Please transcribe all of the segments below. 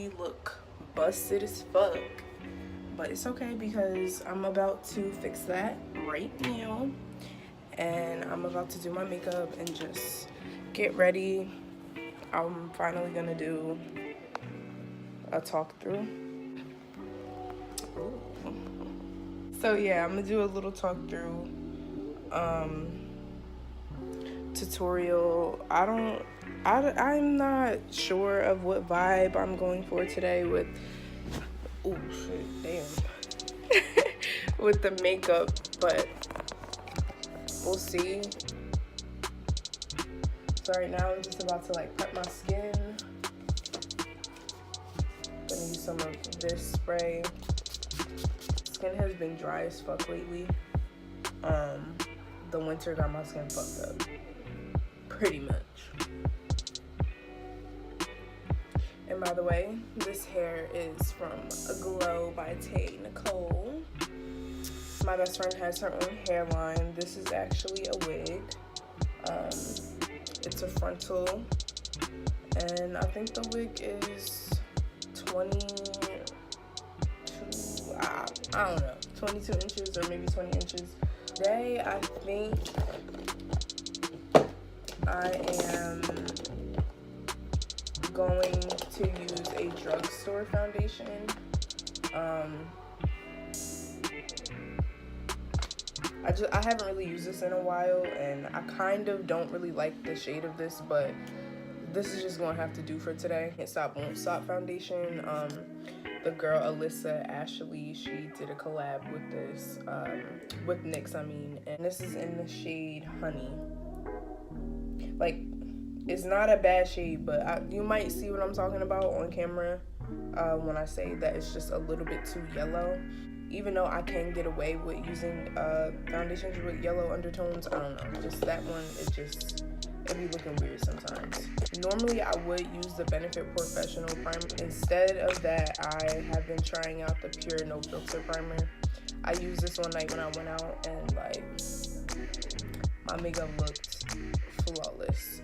literally look busted as fuck. But it's okay because I'm about to fix that right now. And I'm about to do my makeup and just get ready. I'm finally gonna do a talk through. So yeah, I'm gonna do a little talk through tutorial. I'm not sure of what vibe I'm going for today with, oh shit, damn, with the makeup, but we'll see. So right now I'm just about to like prep my skin. Gonna use some of this spray. Skin has been dry as fuck lately. The winter got my skin fucked up, pretty much. And by the way, this hair is from A Glow by Tay Nicole. My best friend has her own hairline. This is actually a wig. It's a frontal, and I think the wig is 22, I don't know, 22 inches or maybe 20 inches. Today, I think I am going to use a drugstore foundation. I haven't really used this in a while, and I kind of don't really like the shade of this, but this is just gonna have to do for today. Can't Stop Won't Stop foundation. The girl Alyssa Ashley, she did a collab with this, with NYX, I mean, and this is in the shade Honey. Like, it's not a bad shade, but you might see what I'm talking about on camera when I say that it's just a little bit too yellow. Even though I can get away with using foundations with yellow undertones, I don't know. Just that one, it'd be looking weird sometimes. Normally, I would use the Benefit Professional primer. Instead of that, I have been trying out the Pure No Filter primer. I used this one night when I went out, and like, my makeup looked flawless.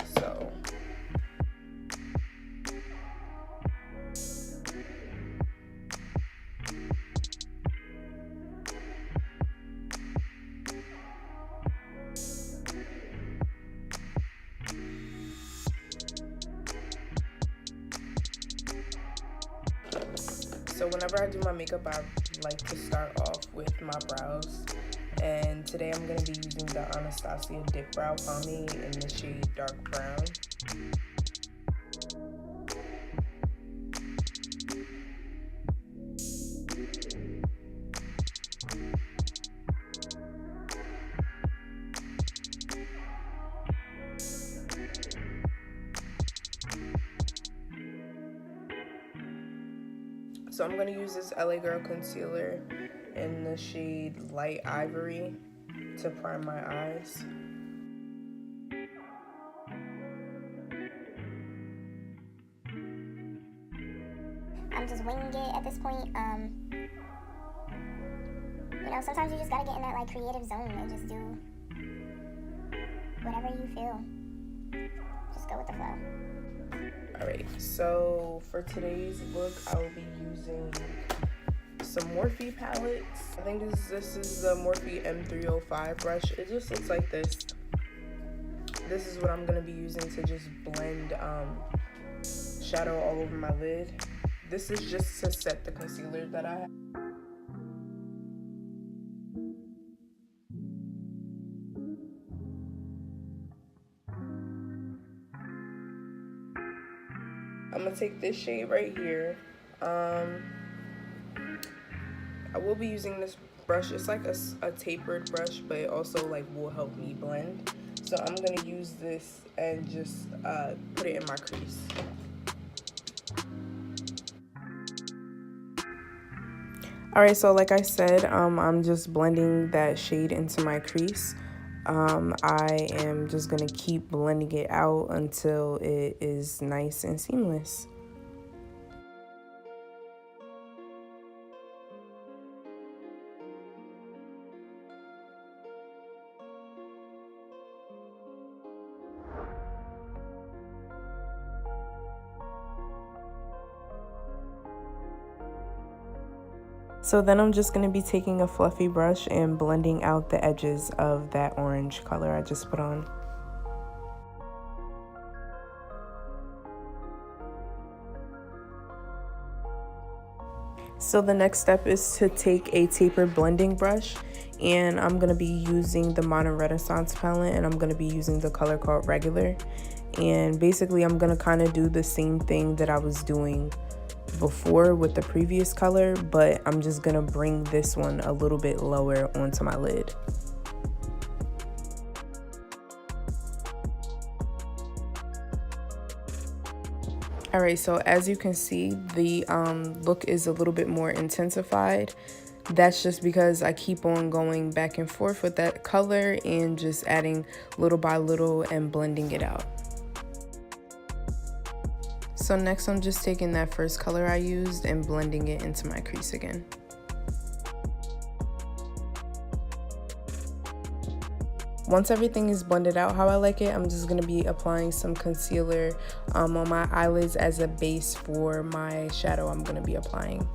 So whenever I do my makeup, I like to start off with my brows. And today I'm going to be using the Anastasia Dip Brow Pomade in the shade Dark Brown. So I'm going to use this LA Girl concealer in the shade Light Ivory to prime my eyes. I'm just winging it at this point. You know, sometimes you just gotta get in that like creative zone and just do whatever you feel. Just go with the flow. Alright, so for today's look, I will be using some Morphe palettes. I think this is the Morphe M305 brush. It just looks like this. This is what I'm going to be using to just blend shadow all over my lid. This is just to set the concealer that I have. I'm going to take this shade right here. I will be using this brush. It's like a tapered brush, but it also like will help me blend. So I'm going to use this and just put it in my crease. Alright, so like I said, I'm just blending that shade into my crease. I am just going to keep blending it out until it is nice and seamless. So then I'm just going to be taking a fluffy brush and blending out the edges of that orange color I just put on. So the next step is to take a tapered blending brush, and I'm going to be using the Modern Renaissance palette, and I'm going to be using the color called Regular. And basically I'm going to kind of do the same thing that I was doing before with the previous color, but I'm just going to bring this one a little bit lower onto my lid. Alright, so as you can see, the look is a little bit more intensified. That's just because I keep on going back and forth with that color and just adding little by little and blending it out. So next I'm just taking that first color I used and blending it into my crease again. Once everything is blended out how I like it, I'm just going to be applying some concealer on my eyelids as a base for my shadow I'm going to be applying.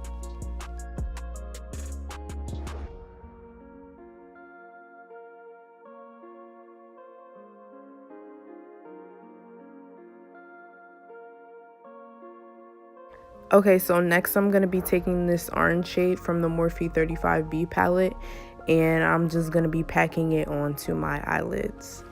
Okay, so next I'm going to be taking this orange shade from the Morphe 35B palette, and I'm just going to be packing it onto my eyelids.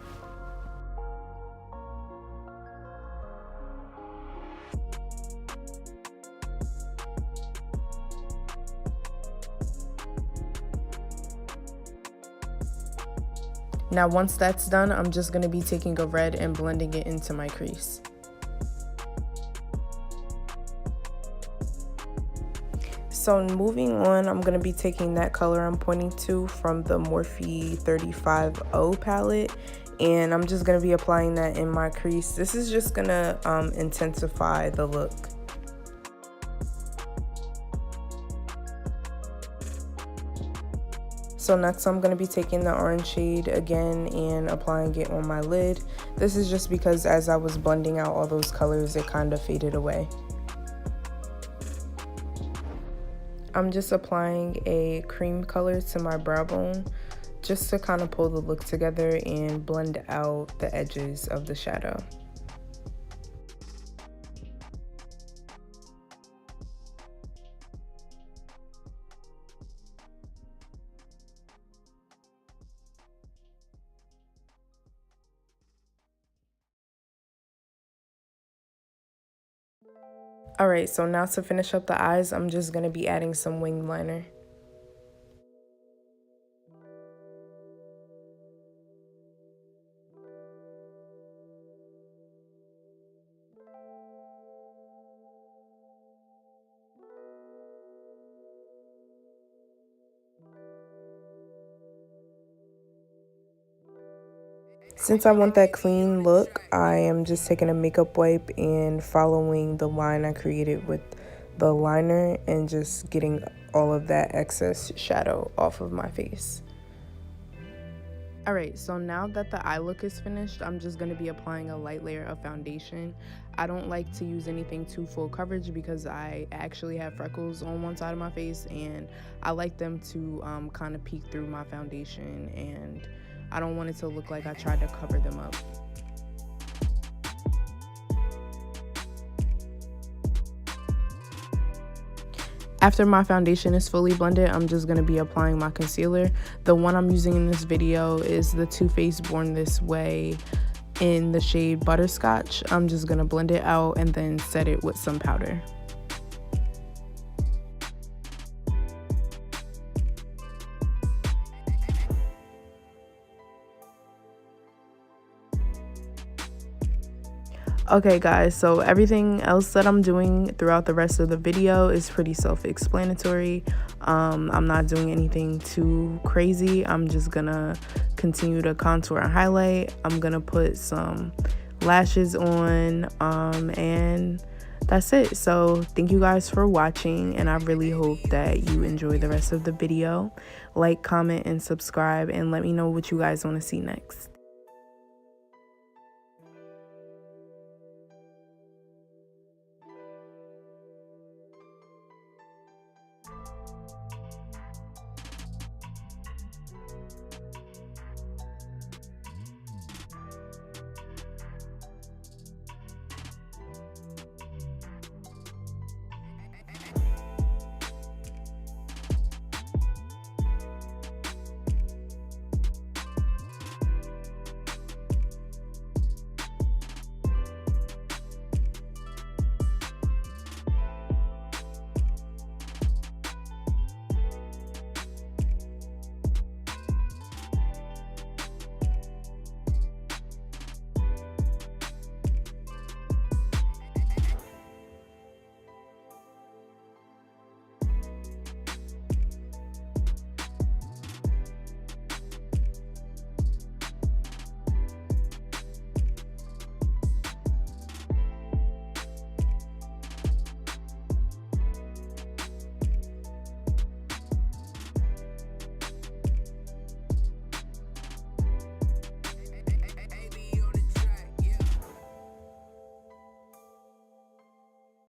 Now once that's done, I'm just going to be taking a red and blending it into my crease. So moving on, I'm going to be taking that color I'm pointing to from the Morphe 35O palette, and I'm just going to be applying that in my crease. This is just going to intensify the look. So next I'm going to be taking the orange shade again and applying it on my lid. This is just because as I was blending out all those colors, it kind of faded away. I'm just applying a cream color to my brow bone just to kind of pull the look together and blend out the edges of the shadow. Alright, so now to finish up the eyes, I'm just going to be adding some wing liner. Since I want that clean look, I am just taking a makeup wipe and following the line I created with the liner and just getting all of that excess shadow off of my face. Alright, so now that the eye look is finished, I'm just going to be applying a light layer of foundation. I don't like to use anything too full coverage because I actually have freckles on one side of my face, and I like them to kind of peek through my foundation, and I don't want it to look like I tried to cover them up. After my foundation is fully blended, I'm just going to be applying my concealer. The one I'm using in this video is the Too Faced Born This Way in the shade Butterscotch. I'm just going to blend it out and then set it with some powder. Okay guys, so everything else that I'm doing throughout the rest of the video is pretty self-explanatory. I'm not doing anything too crazy. I'm just gonna continue to contour and highlight. I'm gonna put some lashes on, and that's it. So thank you guys for watching, and I really hope that you enjoy the rest of the video. Like, comment, and subscribe, and let me know what you guys want to see next.